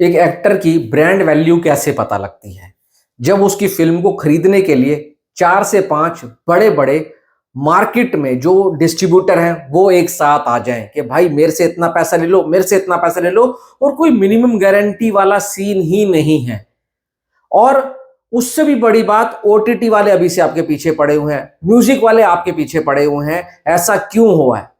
एक एक्टर की brand value कैसे पता लगती है? जब उसकी फिल्म को खरीदने के लिए 4 से 5 बड़े-बड़े मार्केट में जो डिस्ट्रीब्यूटर हैं, वो एक साथ आ जाएँ कि भाई मेरे से इतना पैसा ले लो, मेरे से इतना पैसा ले लो और कोई मिनिमम गारंटी वाला सीन ही नहीं है। और उससे भी बड़ी बात ओटीटी वाले अभी से आपके पीछे पड़े हुए हैं, म्यूजिक वाले आपके पीछे पड़े हुए हैं। ऐसा क्यों हुआ है?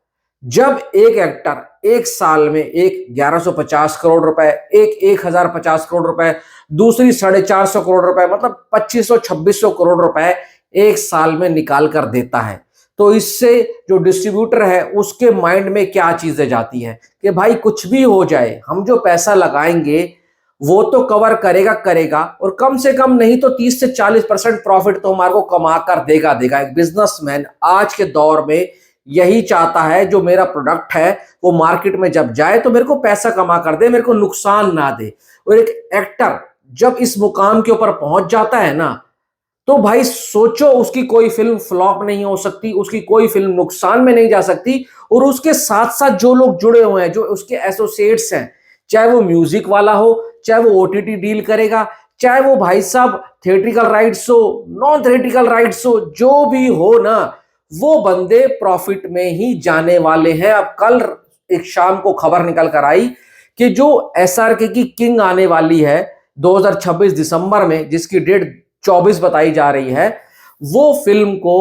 जब एक एक्टर एक साल में एक 1150 करोड़ रुपए, एक 1050 करोड़ रुपए, दूसरी 450 करोड़ रुपए, मतलब 2500-2600 करोड़ रुपए एक साल में निकाल कर देता है, तो इससे जो डिस्ट्रीब्यूटर है उसके माइंड में क्या चीजें जाती है कि भाई कुछ भी हो जाए, हम जो पैसा लगाएंगे वो तो कवर करेगा करेगा, और कम से कम नहीं तो 30 से 40% प्रॉफिट तो हमारे को कमा कर देगा देगा। एक बिजनेसमैन आज के दौर में यही चाहता है, जो मेरा प्रोडक्ट है वो मार्केट में जब जाए तो मेरे को पैसा कमा कर दे, मेरे को नुकसान ना दे। और एक एक्टर जब इस मुकाम के ऊपर पहुंच जाता है ना, तो भाई सोचो उसकी कोई फिल्म फ्लॉप नहीं हो सकती, उसकी कोई फिल्म नुकसान में नहीं जा सकती। और उसके साथ साथ जो लोग जुड़े हुए हैं, जो उसके एसोसिएट्स हैं, चाहे वो म्यूजिक वाला हो, चाहे वो ओटीटी डील करेगा, चाहे वो भाई साहब थिएट्रिकल राइट्स हो, नॉन थिएट्रिकल राइट्स हो, जो भी हो ना, वो बंदे प्रॉफिट में ही जाने वाले हैं। अब कल एक शाम को खबर निकल कर आई कि जो एसआरके की किंग आने वाली है 2026 दिसंबर में, जिसकी डेट 24 बताई जा रही है, वो फिल्म को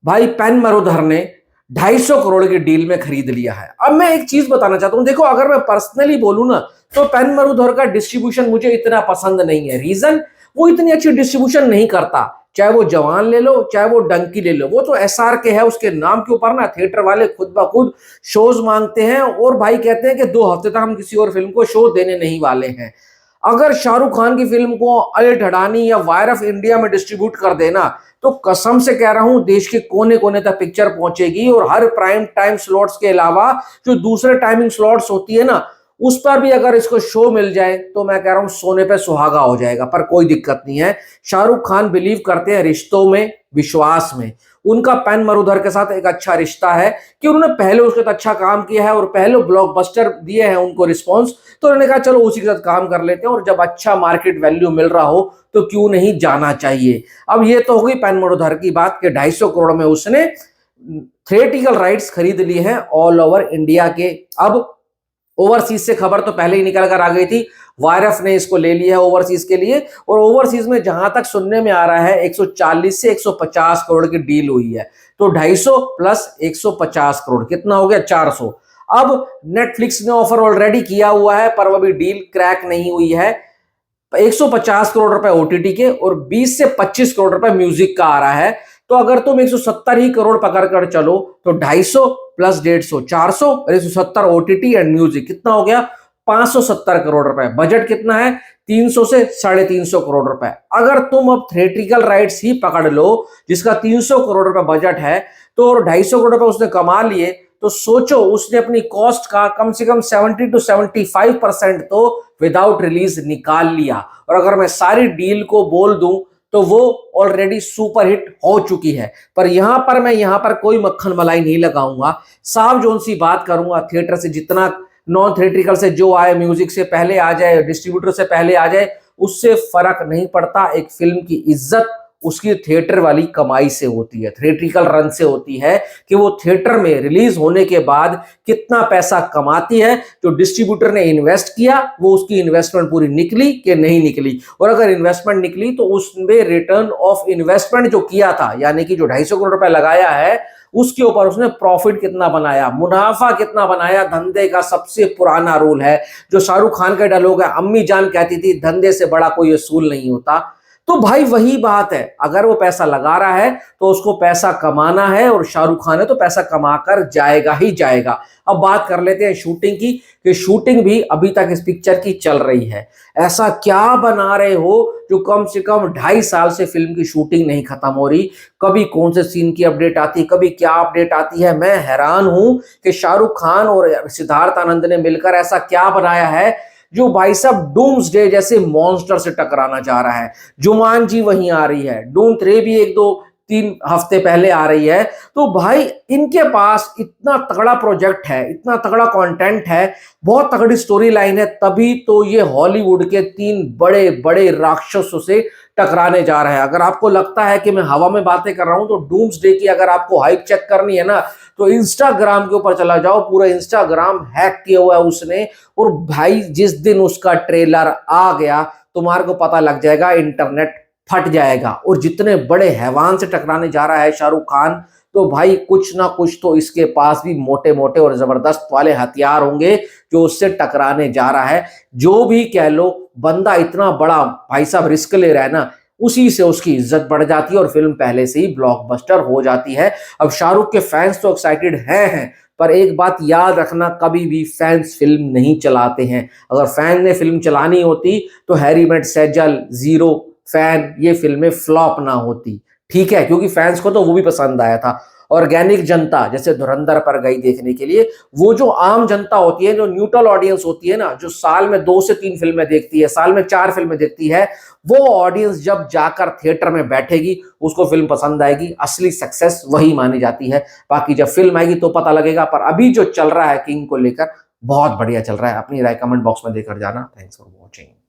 भाई पेन मरुधर ने 250 करोड़ की डील में खरीद लिया है। अब मैं एक चीज बताना चाहता हूं, देखो अगर मैं पर्सनली बोलूं ना, तो पेन मरुधर का डिस्ट्रीब्यूशन मुझे इतना पसंद नहीं है। रीजन, वो इतनी अच्छी डिस्ट्रीब्यूशन नहीं करता। चाहे वो जवान ले लो, चाहे वो डंकी ले लो, वो तो एसआरके है, उसके नाम के ऊपर ना थिएटर वाले खुद ब खुद शोज मांगते हैं और भाई कहते हैं कि 2 हफ्ते तक हम किसी और फिल्म को शो देने नहीं वाले हैं। अगर शाहरुख खान की फिल्म को अल ठडानी या वायर ऑफ इंडिया में डिस्ट्रीब्यूट कर देना, तो कसम से कह रहा हूं देश के कोने कोने तक पिक्चर पहुंचेगी। और हर प्राइम टाइम स्लॉट्स के अलावा जो दूसरे टाइमिंग स्लॉट्स होती है ना, उस पर भी अगर इसको शो मिल जाए तो मैं कह रहा हूं सोने पे सुहागा हो जाएगा। पर कोई दिक्कत नहीं है, शाहरुख खान बिलीव करते हैं रिश्तों में, विश्वास में। उनका पेन मरुधर के साथ एक अच्छा रिश्ता है कि उन्होंने पहले उसके साथ अच्छा काम किया है और पहले ब्लॉकबस्टर दिए हैं उनको रिस्पॉन्स, तो उन्होंने कहा चलो उसी के साथ काम कर लेते हैं, और जब अच्छा मार्केट वैल्यू मिल रहा हो तो क्यों नहीं जाना चाहिए। अब ये तो हो गई पेन मरुधर की बात कि 250 करोड़ में उसने थिएट्रिकल राइट्स खरीद लिए हैं ऑल ओवर इंडिया के। अब ओवरसीज से खबर तो पहले ही निकल कर आ गई थी, वायरफ ने इसको ले लिया है ओवरसीज के लिए। और ओवरसीज में जहां तक सुनने में आ रहा है 140 से 150 करोड़ की डील हुई है, तो 250 प्लस 150 करोड़ कितना हो गया, 400। अब नेटफ्लिक्स ने ऑफर ऑलरेडी किया हुआ है, पर वो अभी डील क्रैक नहीं हुई है। 150 करोड़ रुपए ओटीटी के और 20 से 25 करोड़ रुपए म्यूजिक का आ रहा है। तो अगर तुम 170 ही करोड़ पकड़ कर चलो, तो 250 प्लस 150 400, और 170 ओटीटी एंड म्यूजिक कितना हो गया, 570 करोड़ रुपए। बजट कितना है, 300 से 350 करोड़ रुपए। अगर तुम अब थिएट्रिकल राइट्स ही पकड़ लो जिसका 300 करोड़ रुपए बजट है, तो और 250 करोड़ रुपए उसने कमा लिए, तो सोचो उसने अपनी कॉस्ट का कम से कम 70 to 75% तो विदाउट रिलीज निकाल लिया। और अगर मैं सारी डील को बोल दूं तो वो ऑलरेडी सुपर हिट हो चुकी है। पर मैं यहां पर कोई मक्खन मलाई नहीं लगाऊंगा, साफ जोन सी बात करूंगा। थिएटर से जितना, नॉन थिएट्रिकल से जो आए, म्यूजिक से पहले आ जाए, डिस्ट्रीब्यूटर से पहले आ जाए, उससे फर्क नहीं पड़ता। एक फिल्म की इज्जत उसकी थिएटर वाली कमाई से होती है, थिएट्रिकल रन से होती है, कि वो थिएटर में रिलीज होने के बाद कितना पैसा कमाती है। जो डिस्ट्रीब्यूटर ने इन्वेस्ट किया, वो उसकी इन्वेस्टमेंट पूरी निकली कि नहीं निकली। और अगर इन्वेस्टमेंट निकली तो उसमें रिटर्न ऑफ इन्वेस्टमेंट जो किया था, यानी कि जो 250 करोड़ रुपए लगाया है, उसके ऊपर उसने प्रॉफिट कितना बनाया, मुनाफा कितना बनाया। धंधे का सबसे पुराना रूल है, जो शाहरुख खान का डायलॉग है, अम्मी जान कहती थी धंधे से बड़ा कोई असूल नहीं होता। तो भाई वही बात है, अगर वो पैसा लगा रहा है तो उसको पैसा कमाना है, और शाहरुख खान है तो पैसा कमा कर जाएगा ही जाएगा। अब बात कर लेते हैं शूटिंग की, कि शूटिंग भी अभी तक इस पिक्चर की चल रही है। ऐसा क्या बना रहे हो जो कम से कम 2.5 साल से फिल्म की शूटिंग नहीं खत्म हो रही। कभी कौन से सीन की अपडेट आती है, कभी क्या अपडेट आती है। मैं हैरान हूं कि शाहरुख खान और सिद्धार्थ आनंद ने मिलकर ऐसा क्या बनाया है जो भाई साहब डूम्सडे जैसे मॉन्स्टर से टकराना चाह रहा है। जुमान जी वहीं आ रही है, डूम 3 भी 1, 2, 3 हफ्ते पहले आ रही है। तो भाई इनके पास इतना तगड़ा प्रोजेक्ट है, इतना तगड़ा कंटेंट है, बहुत तगड़ी स्टोरी लाइन है, तभी तो ये हॉलीवुड के 3 बड़े बड़े राक्षसों से टकराने जा रहा है। अगर आपको लगता है कि मैं हवा में बातें कर रहा हूं, तो डूम्सडे की अगर आपको हाइप चेक करनी है ना, तो इंस्टाग्राम के ऊपर चला जाओ, पूरा इंस्टाग्राम हैक किया हुआ है उसने। और भाई जिस दिन उसका ट्रेलर आ गया, तुम्हारे को पता लग जाएगा, इंटरनेट फट जाएगा। और जितने बड़े हैवान से टकराने जा रहा है शाहरुख खान, तो भाई कुछ ना कुछ तो इसके पास भी मोटे मोटे और जबरदस्त वाले हथियार होंगे जो उससे टकराने जा रहा है। जो भी कह लो, बंदा इतना बड़ा भाई साहब रिस्क ले रहा है ना, उसी से उसकी इज्जत बढ़ जाती है और फिल्म पहले से ही ब्लॉकबस्टर हो जाती है। अब शाहरुख के फैंस तो एक्साइटेड हैं, पर एक बात याद रखना, कभी भी फैंस फिल्म नहीं चलाते हैं। अगर फैन ने फिल्म चलानी होती तो Harry met Sejal, zero, fan, ये फिल्में फ्लॉप ना होती। ठीक है, क्योंकि फैंस को तो वो भी पसंद आया था। ऑर्गेनिक जनता जैसे धुरंधर पर गई देखने के लिए, वो जो आम जनता होती है, जो न्यूट्रल ऑडियंस होती है ना, जो साल में 2 से 3 फिल्में देखती है, साल में 4 फिल्में देखती है, वो ऑडियंस जब जाकर थिएटर में बैठेगी, उसको फिल्म पसंद आएगी। असली सक्सेस वही मानी जाती है। बाकी जब फिल्म आएगी तो पता लगेगा। पर अभी जो चल रहा है किंग को लेकर, बहुत बढ़िया चल रहा है। अपनी राय कमेंट बॉक्स में देकर जाना। Thanks for watching.